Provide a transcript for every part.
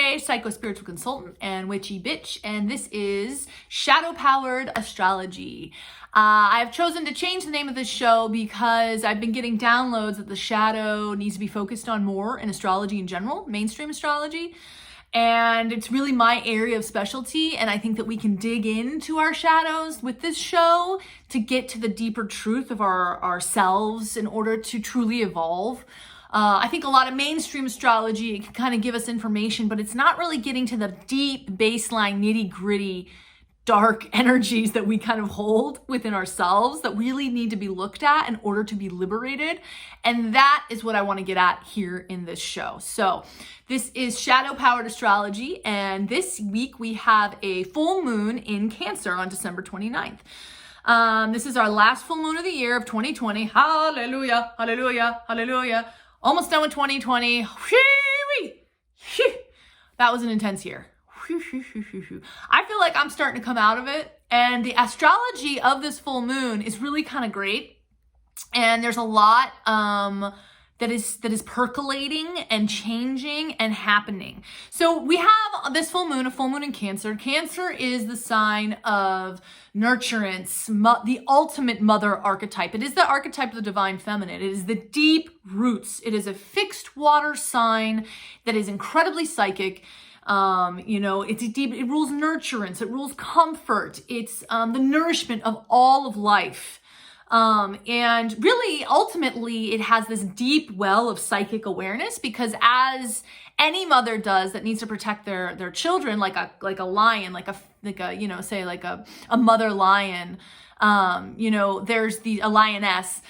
aka psycho-spiritual consultant and witchy bitch, and this is shadow-powered astrology. I've chosen to change the name of this show because I've been getting downloads that the shadow needs to be focused on more in astrology in general, mainstream astrology. And it's really my area of specialty, and I think that we can dig into our shadows with this show to get to the deeper truth of ourselves in order to truly evolve. I think a lot of mainstream astrology can kind of give us information, but it's not really getting to the deep baseline, nitty-gritty, dark energies that we kind of hold within ourselves that really need to be looked at in order to be liberated. And that is what I want to get at here in this show. So this is shadow-powered astrology, and this week we have a full moon in Cancer on December 29th. This is our last full moon of the year of 2020. Hallelujah, hallelujah, hallelujah. Almost done with 2020. That was an intense year. I feel like I'm starting to come out of it, and the astrology of this full moon is really kind of great. And there's a lot that is percolating and changing and happening. So we have this full moon, a full moon in Cancer. Cancer is the sign of nurturance, the ultimate mother archetype. It is the archetype of the divine feminine. It is the deep roots. It is a fixed water sign that is incredibly psychic. It's a deep, it rules nurturance, it rules comfort. It's the nourishment of all of life. And really, ultimately, it has this deep well of psychic awareness, because as any mother does that needs to protect their children, like a lion, like a mother lion, there's a lioness,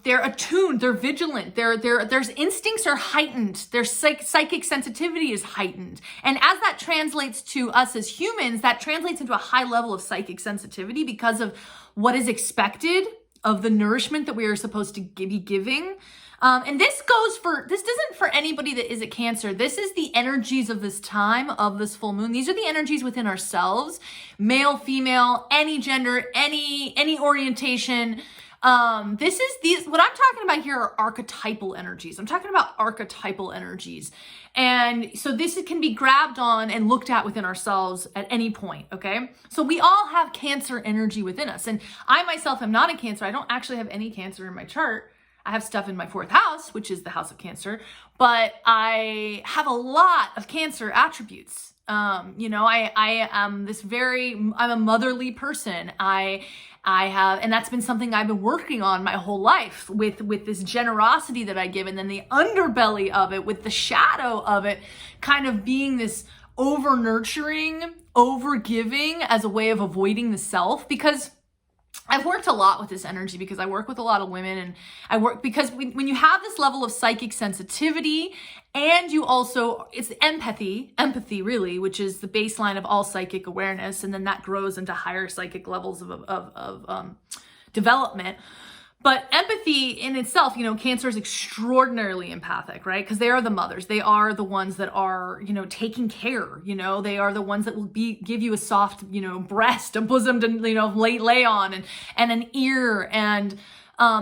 they're attuned, they're vigilant, their instincts are heightened, their psychic sensitivity is heightened. And as that translates to us as humans, that translates into a high level of psychic sensitivity because of what is expected of the nourishment that we are supposed to be giving. And this isn't for anybody that is a Cancer. This is the energies of this time, of this full moon. These are the energies within ourselves, male, female, any gender, any orientation. What I'm talking about here are archetypal energies. I'm talking about archetypal energies. And so this can be grabbed on and looked at within ourselves at any point, okay? So we all have Cancer energy within us. And I myself am not a Cancer. I don't actually have any Cancer in my chart. I have stuff in my 4th house, which is the house of Cancer, but I have a lot of Cancer attributes. I'm a motherly person. I have, and that's been something I've been working on my whole life with this generosity that I give, and then the underbelly of it with the shadow of it kind of being this over nurturing, over giving as a way of avoiding the self, because I've worked a lot with this energy, because I work with a lot of women, and I work because when you have this level of psychic sensitivity, and you also, it's empathy really, which is the baseline of all psychic awareness, and then that grows into higher psychic levels of development. But empathy in itself, Cancer is extraordinarily empathic, right? Because they are the mothers. They are the ones that are, taking care, they are the ones that will give you a soft, breast, a bosom to, lay on, and an ear, and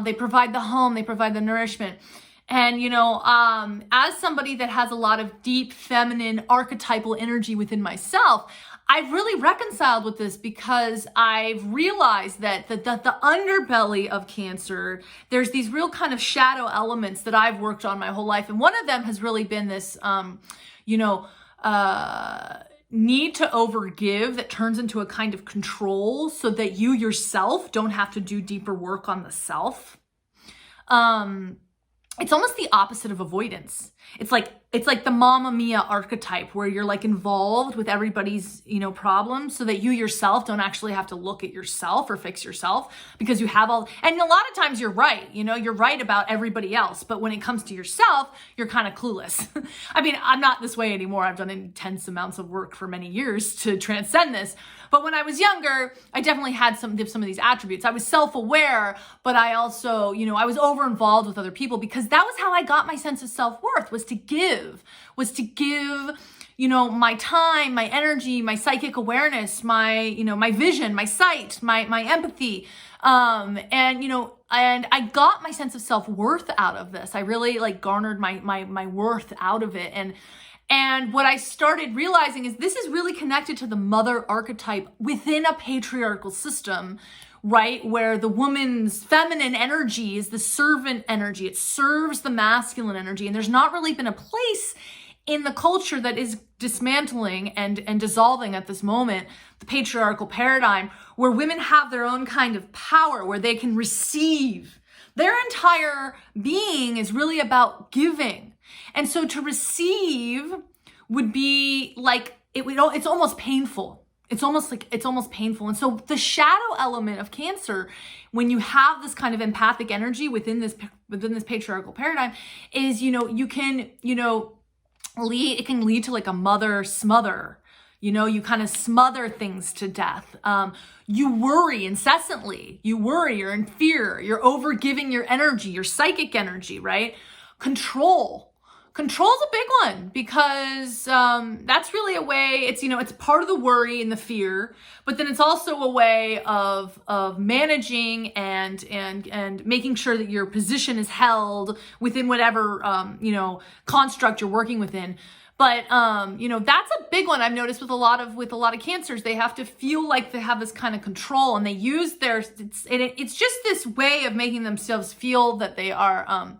they provide the home, they provide the nourishment. And, as somebody that has a lot of deep feminine archetypal energy within myself, I've really reconciled with this, because I've realized that the underbelly of Cancer, there's these real kind of shadow elements that I've worked on my whole life. And one of them has really been this, need to overgive that turns into a kind of control, so that you yourself don't have to do deeper work on the self. It's almost the opposite of avoidance. It's like the Mamma Mia archetype, where you're like involved with everybody's, problems, so that you yourself don't actually have to look at yourself or fix yourself, because you have and a lot of times you're right, you're right about everybody else. But when it comes to yourself, you're kind of clueless. I mean, I'm not this way anymore. I've done intense amounts of work for many years to transcend this. But when I was younger, I definitely had some of these attributes. I was self-aware, but I also, I was over-involved with other people, because that was how I got my sense of self-worth, was to give, my time, my energy, my psychic awareness, my vision, my sight, my empathy. And I got my sense of self-worth out of this. I really garnered my worth out of it. And what I started realizing is this is really connected to the mother archetype within a patriarchal system, right? Where the woman's feminine energy is the servant energy. It serves the masculine energy. And there's not really been a place in the culture that is dismantling and dissolving at this moment, the patriarchal paradigm, where women have their own kind of power, where they can receive. Their entire being is really about giving. And so to receive would be like, it's almost painful. It's almost painful. And so the shadow element of Cancer, when you have this kind of empathic energy within this patriarchal paradigm, is, you can, it can lead to like a mother smother. You kind of smother things to death. You worry incessantly. You're in fear. You're overgiving your energy, your psychic energy, right? Control's a big one, because that's really a way, it's part of the worry and the fear, but then it's also a way of managing and making sure that your position is held within whatever construct you're working within. But that's a big one I've noticed with a lot of Cancers. They have to feel like they have this kind of control, and they use it's just this way of making themselves feel that they are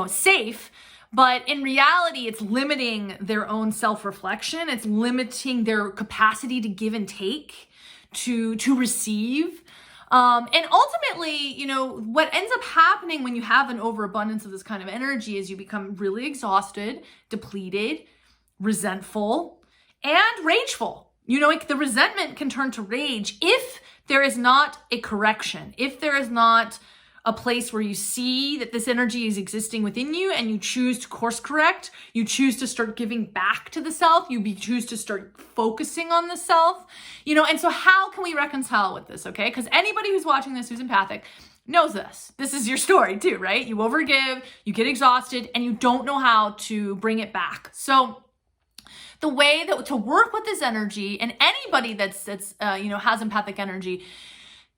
safe. But in reality, it's limiting their own self-reflection. It's limiting their capacity to give and take, to receive. And ultimately, what ends up happening when you have an overabundance of this kind of energy is you become really exhausted, depleted, resentful, and rageful. Like the resentment can turn to rage if there is not a correction, if there is not a place where you see that this energy is existing within you and you choose to course correct, you choose to start giving back to the self, you choose to start focusing on the self, and so how can we reconcile with this, okay? Because anybody who's watching this who's empathic knows this. This is your story too, right? You overgive, you get exhausted, and you don't know how to bring it back. So the way that to work with this energy, and anybody that's has empathic energy,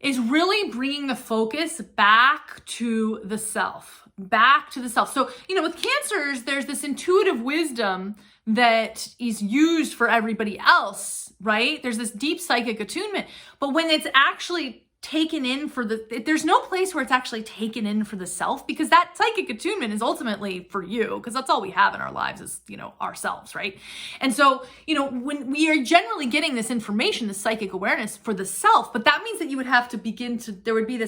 is really bringing the focus back to the self. So, with Cancers, there's this intuitive wisdom that is used for everybody else, right? There's this deep psychic attunement, but when it's actually taken in there's no place where it's actually taken in for the self, because that psychic attunement is ultimately for you, because that's all we have in our lives is, ourselves, right? And so, when we are generally getting this information, this psychic awareness for the self, but that means that you would have to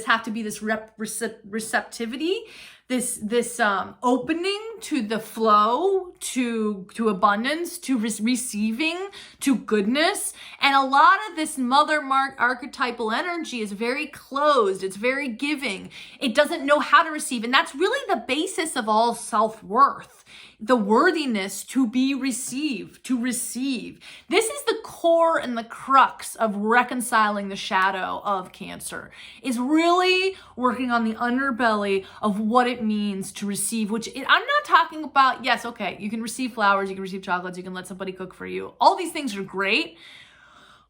have to be this receptivity, this opening to the flow, to abundance, to receiving, to goodness. And a lot of this mother archetypal energy is very closed. It's very giving. It doesn't know how to receive. And that's really the basis of all self-worth. The worthiness to be received, to receive. This is the core and the crux of reconciling the shadow of Cancer, is really working on the underbelly of what it means to receive, I'm not talking about, yes, okay, you can receive flowers, you can receive chocolates, you can let somebody cook for you. All these things are great.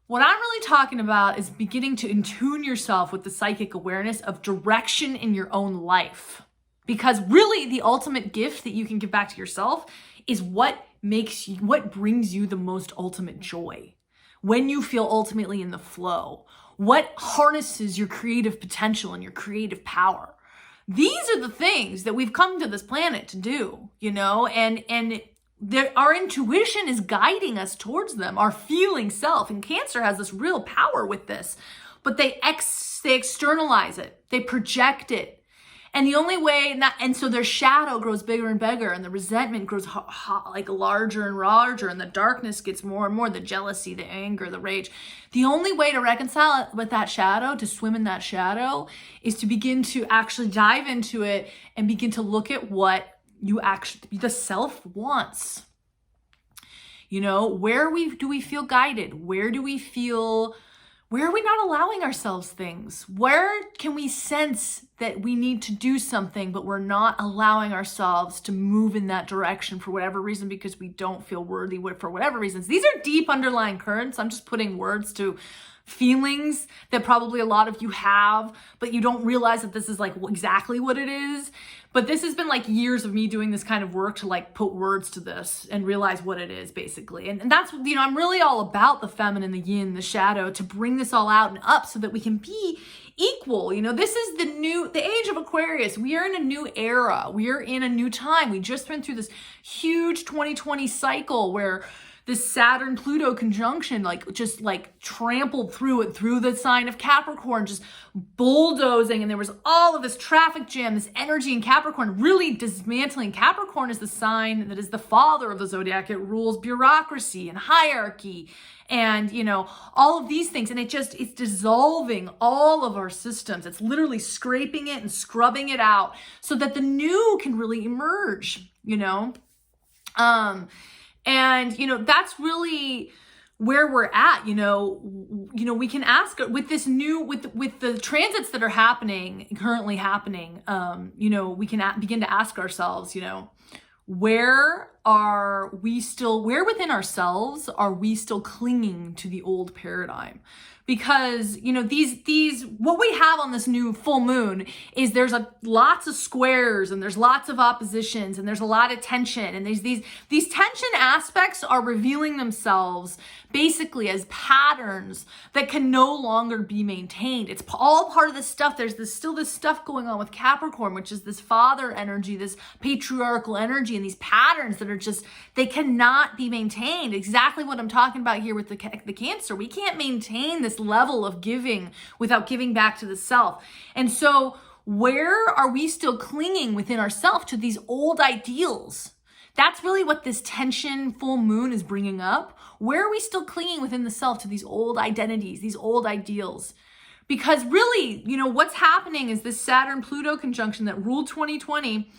What I'm really talking about is beginning to attune yourself with the psychic awareness of direction in your own life. Because really the ultimate gift that you can give back to yourself is what brings you the most ultimate joy. When you feel ultimately in the flow, what harnesses your creative potential and your creative power. These are the things that we've come to this planet to do, and our intuition is guiding us towards them, our feeling self. And Cancer has this real power with this, but they externalize it, they project it. And the only way, and so their shadow grows bigger and bigger, and the resentment grows like larger and larger, and the darkness gets more and more, the jealousy, the anger, the rage. The only way to reconcile it with that shadow, to swim in that shadow, is to begin to actually dive into it and begin to look at what the self wants. Where do we feel guided? Where are we not allowing ourselves things? Where can we sense that we need to do something, but we're not allowing ourselves to move in that direction for whatever reason, because we don't feel worthy for whatever reasons? These are deep underlying currents. I'm just putting words to feelings that probably a lot of you have, but you don't realize that this is like exactly what it is. But this has been like years of me doing this kind of work to like put words to this and realize what it is basically. And that's, you know, I'm really all about the feminine, the yin, the shadow, to bring this all out and up so that we can be equal. You know, this is the age of Aquarius. We are in a new era. We are in a new time. We just went through this huge 2020 cycle where this Saturn-Pluto conjunction just trampled through the sign of Capricorn, just bulldozing. And there was all of this traffic jam, this energy in Capricorn, really dismantling. Capricorn is the sign that is the father of the zodiac. It rules bureaucracy and hierarchy and, you know, all of these things. And it's dissolving all of our systems. It's literally scraping it and scrubbing it out so that the new can really emerge, you know? And, you know, that's really where we're at, you know, we can ask with this new, with the transits that are currently happening, you know, we can begin to ask ourselves, you know, where within ourselves are we still clinging to the old paradigm? Because, you know, what we have on this new full moon is there's lots of squares and there's lots of oppositions and there's a lot of tension. And these tension aspects are revealing themselves basically as patterns that can no longer be maintained. It's all part of this stuff. There's still this stuff going on with Capricorn, which is this father energy, this patriarchal energy, and these patterns that are they cannot be maintained. Exactly what I'm talking about here with the Cancer. We can't maintain this level of giving without giving back to the self. And so where are we still clinging within ourselves to these old ideals? That's really what this tension full moon is bringing up. Where are we still clinging within the self to these old identities, these old ideals? Because really, you know, what's happening is this Saturn-Pluto conjunction that ruled 2020,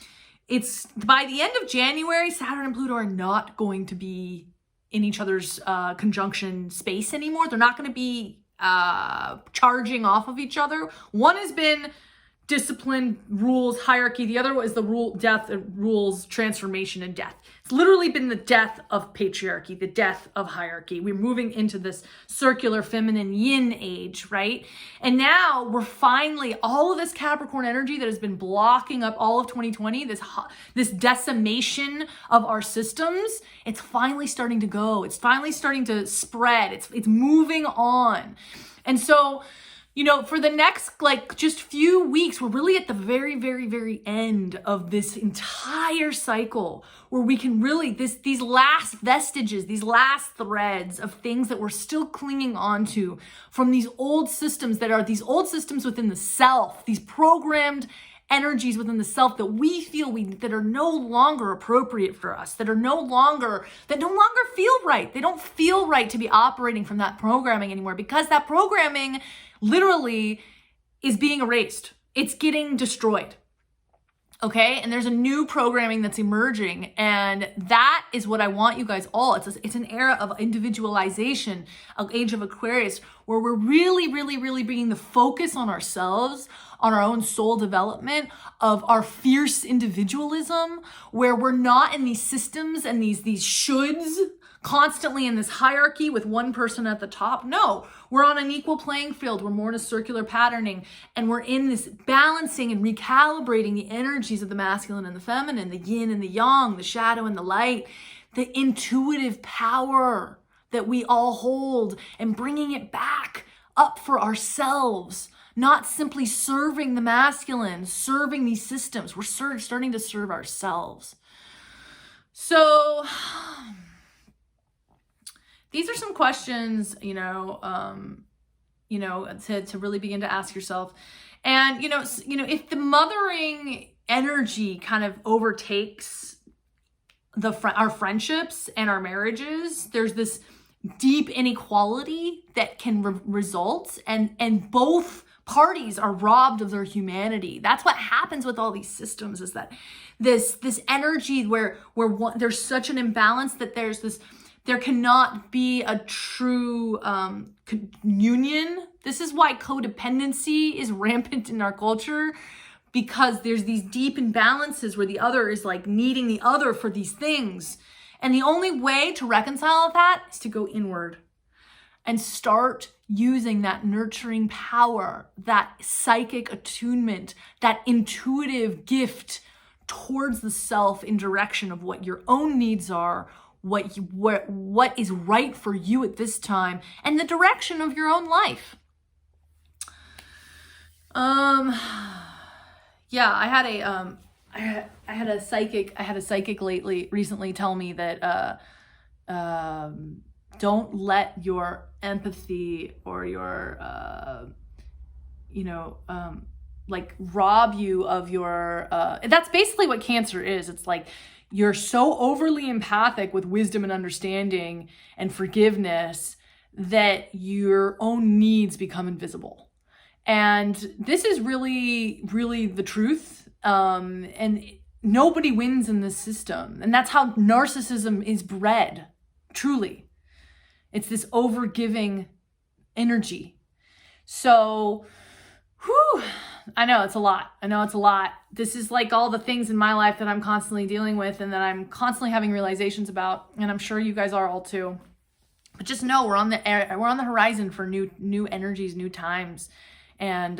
it's by the end of January, Saturn and Pluto are not going to be in each other's conjunction space anymore. They're not going to be charging off of each other. One has been discipline, rules, hierarchy. The other is the death, rules, transformation, and death. It's literally been the death of patriarchy, the death of hierarchy. We're moving into this circular feminine yin age, right? And now we're finally, all of this Capricorn energy that has been blocking up all of 2020, this decimation of our systems, it's finally starting to go. It's finally starting to spread. It's moving on. And so, you know, for the next just few weeks, we're really at the very, very, very end of this entire cycle where we can really, these last vestiges, these last threads of things that we're still clinging on to from these old systems that are these old systems within the self, these programmed energies within the self that we feel that are no longer appropriate for us, that no longer feel right. They don't feel right to be operating from that programming anymore because that programming literally is being erased. It's getting destroyed. Okay? And there's a new programming that's emerging, and that is what I want you guys all. It's an era of individualization, of age of Aquarius, where we're really, really, really bringing the focus on ourselves, on our own soul development, of our fierce individualism, where we're not in these systems and these shoulds, constantly in this hierarchy with one person at the top. No, we're on an equal playing field. We're more in a circular patterning, and we're in this balancing and recalibrating the energies of the masculine and the feminine, the yin and the yang, the shadow and the light, the intuitive power that we all hold, and bringing it back up for ourselves, not simply serving the masculine, serving these systems. We're starting to serve ourselves. So these are some questions, to really begin to ask yourself. And, if the mothering energy kind of overtakes our friendships and our marriages, there's this deep inequality that can result, and both parties are robbed of their humanity. That's what happens with all these systems, is that this energy where there's such an imbalance that there cannot be a true union. This is why codependency is rampant in our culture, because there's these deep imbalances where the other is needing the other for these things. And the only way to reconcile that is to go inward and start using that nurturing power, that psychic attunement, that intuitive gift towards the self in direction of what your own needs are, what is right for you at this time, and the direction of your own life. Yeah, I had a psychic recently tell me that don't let your empathy or your like rob you of your that's basically what Cancer is. It's like you're so overly empathic with wisdom and understanding and forgiveness that your own needs become invisible. And this is really, really the truth. And nobody wins in this system. And that's how narcissism is bred, truly. It's this overgiving energy. So, I know it's a lot. This is like all the things in my life that I'm constantly dealing with and that I'm constantly having realizations about. And I'm sure you guys are all too. But just know we're on the horizon for new energies, new times. And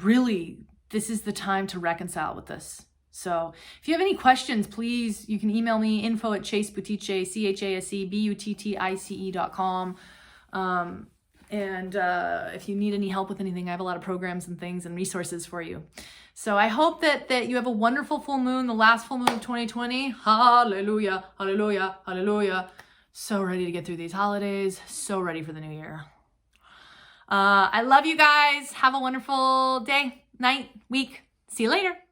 really, this is the time to reconcile with this. So if you have any questions, please, you can email me, info@chasebuttice, CHASEBUTTICE.com. And if you need any help with anything, I have a lot of programs and things and resources for you. So I hope that you have a wonderful full moon, the last full moon of 2020. Hallelujah, hallelujah, hallelujah. So ready to get through these holidays. So ready for the new year. I love you guys. Have a wonderful day, night, week. See you later.